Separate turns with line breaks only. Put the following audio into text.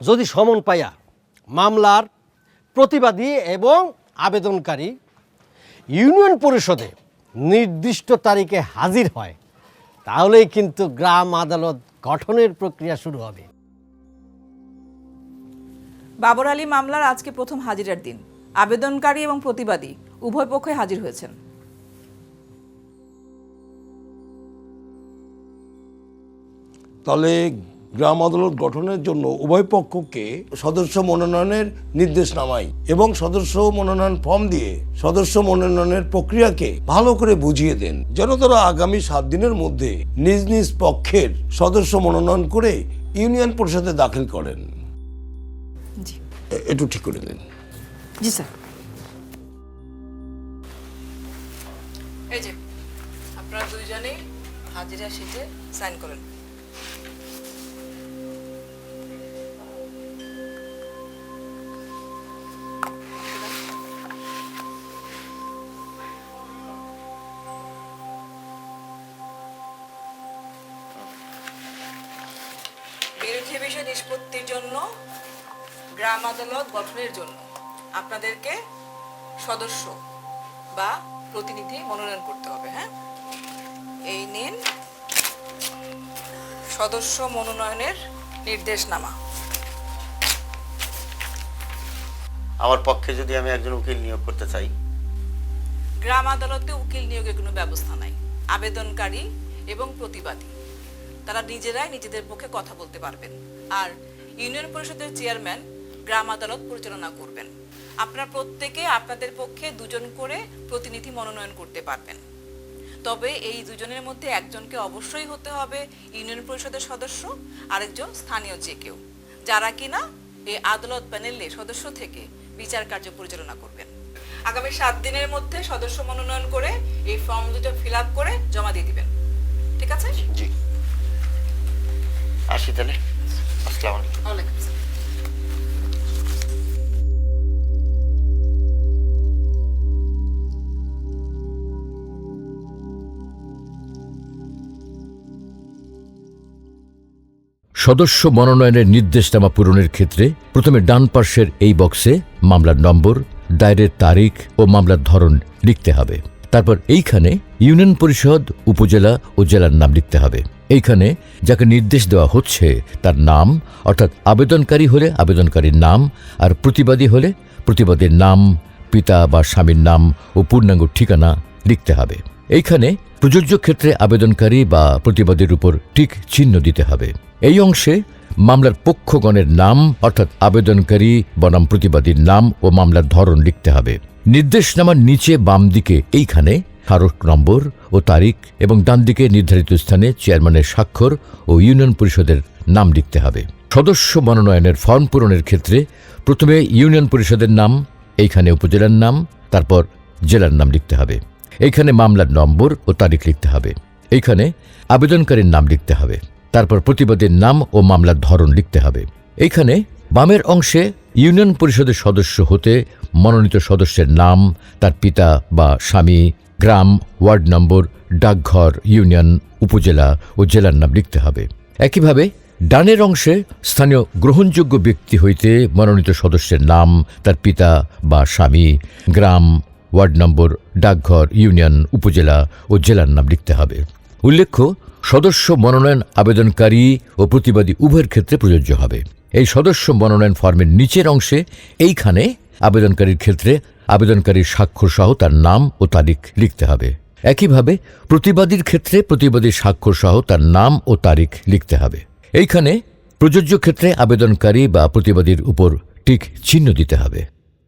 যদি সমন পাইয়া মামলার প্রতিবাদী এবং আবেদনকারী ইউনিয়ন পরিষদে নির্দিষ্ট তারিখে হাজির হয়, তাহলেই কিন্তু গ্রাম আদালত গঠনের প্রক্রিয়া শুরু হবে।
বাবর আলী মামলার আজকে প্রথম হাজিরার দিন। আবেদনকারী এবং প্রতিবাদী উভয় পক্ষই হাজির হয়েছেন।
তাহলে গ্রাম আদালত গঠনের জন্য উভয় পক্ষকে সদস্য মনোনয়নের নির্দেশ নামাই এবং সদস্য মনোনয়ন ফর্ম দিয়ে সদস্য মনোনয়নের প্রক্রিয়াকে ভালো করে বুঝিয়ে দেন, যেন তারা আগামী 7 দিনের মধ্যে নিজ নিজ পক্ষের সদস্য মনোনয়ন করে ইউনিয়ন পরিষদে দাখিল করেন।
জি
একটু ঠিক করে দিন।
জি স্যার। এই যে আপনারা দুইজনেই হাজিরা শিটে সাইন করেন। বিরোধী বিষয় নিষ্পত্তির জন্য গ্রাম আদালত গঠনের জন্য আপনাদেরকে সদস্য বা প্রতিনিধি মনোনয়ন করতে হবে। হ্যাঁ, এই নিন সদস্য মনোনয়নের নির্দেশনামা।
আমার পক্ষে যদি আমি একজন উকিল নিয়োগ করতে চাই?
গ্রাম আদালতে উকিল নিয়োগের কোনো ব্যবস্থা নাই। আবেদনকারী এবং প্রতিবাদী তারা নিজেরাই নিজেদের পক্ষে কথা বলতে পারবেন, আর ইউনিয়ন পরিষদের চেয়ারম্যান গ্রাম আদালত পরিচালনা করবেন। আপনারা প্রত্যেকে আপনাদের পক্ষে 2 জন করে প্রতিনিধি মনোনয়ন করতে পারবেন। তবে এই 2 জনের মধ্যে একজনকে অবশ্যই হতে হবে ইউনিয়ন পরিষদের সদস্য, আরেকজন স্থানীয় যে কেউ, যারা কিনা এই আদালত প্যানেলের সদস্য থেকে বিচার কার্য পরিচালনা করবেন। আগামী 7 দিনের মধ্যে সদস্য মনোনয়ন করে এই ফর্ম দুটো ফিল আপ করে জমা দিয়ে দিবেন। ঠিক আছে?
জি। আসি তাহলে। আসসালামু আলাইকুম।
ওয়ালাইকুম আসসালাম।
সদস্য মনোনয়নের নির্দেশনামা পূরণের ক্ষেত্রে প্রথমে ডান পার্শ্বের এই বক্সে মামলার নম্বর, দায়েরের তারিখ ও মামলার ধরন লিখতে হবে। তারপর এইখানে ইউনিয়ন পরিষদ, উপজেলা ও জেলার নাম লিখতে হবে। এইখানে যাকে নির্দেশ দেওয়া হচ্ছে তার নাম, অর্থাৎ আবেদনকারী হলে আবেদনকারীর নাম, আর প্রতিবাদী হলে প্রতিবাদীর নাম, পিতা বা স্বামীর নাম ও পূর্ণাঙ্গ ঠিকানা লিখতে হবে। এইখানে প্রযোজ্য ক্ষেত্রে আবেদনকারী বা প্রতিবাদীর উপর টিক চিহ্ন দিতে হবে। এই অংশে মামলার পক্ষগণের নাম, অর্থাৎ আবেদনকারী বনাম প্রতিবাদীর নাম ও মামলার ধরন লিখতে হবে। নির্দেশনামার নিচে বাম দিকে এইখানে স্মারক নম্বর ও তারিখ এবং ডান দিকে নির্ধারিত স্থানে চেয়ারম্যানের স্বাক্ষর ও ইউনিয়ন পরিষদের নাম লিখতে হবে। সদস্য মনোনয়নের ফর্ম পূরণের ক্ষেত্রে প্রথমে ইউনিয়ন পরিষদের নাম, এইখানে উপজেলার নাম, তারপর জেলার নাম লিখতে হবে। এইখানে মামলার নম্বর ও তারিখ লিখতে হবে। এইখানে আবেদনকারীর নাম লিখতে হবে। তারপর প্রতিবাদীর নাম ও মামলার ধরন লিখতে হবে। এইখানে বামের অংশে ইউনিয়ন পরিষদের সদস্য হতে মনোনীত সদস্যের নাম, তার পিতা বা স্বামী, গ্রাম, ওয়ার্ড নম্বর, ডাকঘর, ইউনিয়ন, উপজেলা ও জেলার নাম লিখতে হবে। একইভাবে ডানের অংশে স্থানীয় গ্রহণযোগ্য ব্যক্তি হইতে মনোনীত সদস্যের নাম, তার পিতা বা স্বামী, গ্রাম, ওয়ার্ড নম্বর, ডাকঘর, ইউনিয়ন, উপজেলা ও জেলার নাম লিখতে হবে। উল্লেখ্য, সদস্য মনোনয়ন আবেদনকারী ও প্রতিবাদী উভয়ের ক্ষেত্রে প্রযোজ্য হবে। এই সদস্য মনোনয়ন ফর্মের নিচের অংশে এইখানে আবেদনকারীর ক্ষেত্রে আবেদনকারীর স্বাক্ষর সহ তার নাম ও তারিখ লিখতে হবে। একইভাবে প্রতিবাদীর ক্ষেত্রে প্রতিবাদীর স্বাক্ষর সহ তার নাম ও তারিখ লিখতে হবে। এইখানে প্রযোজ্য ক্ষেত্রে আবেদনকারী বা প্রতিবাদীর উপর টিক চিহ্ন দিতে হবে।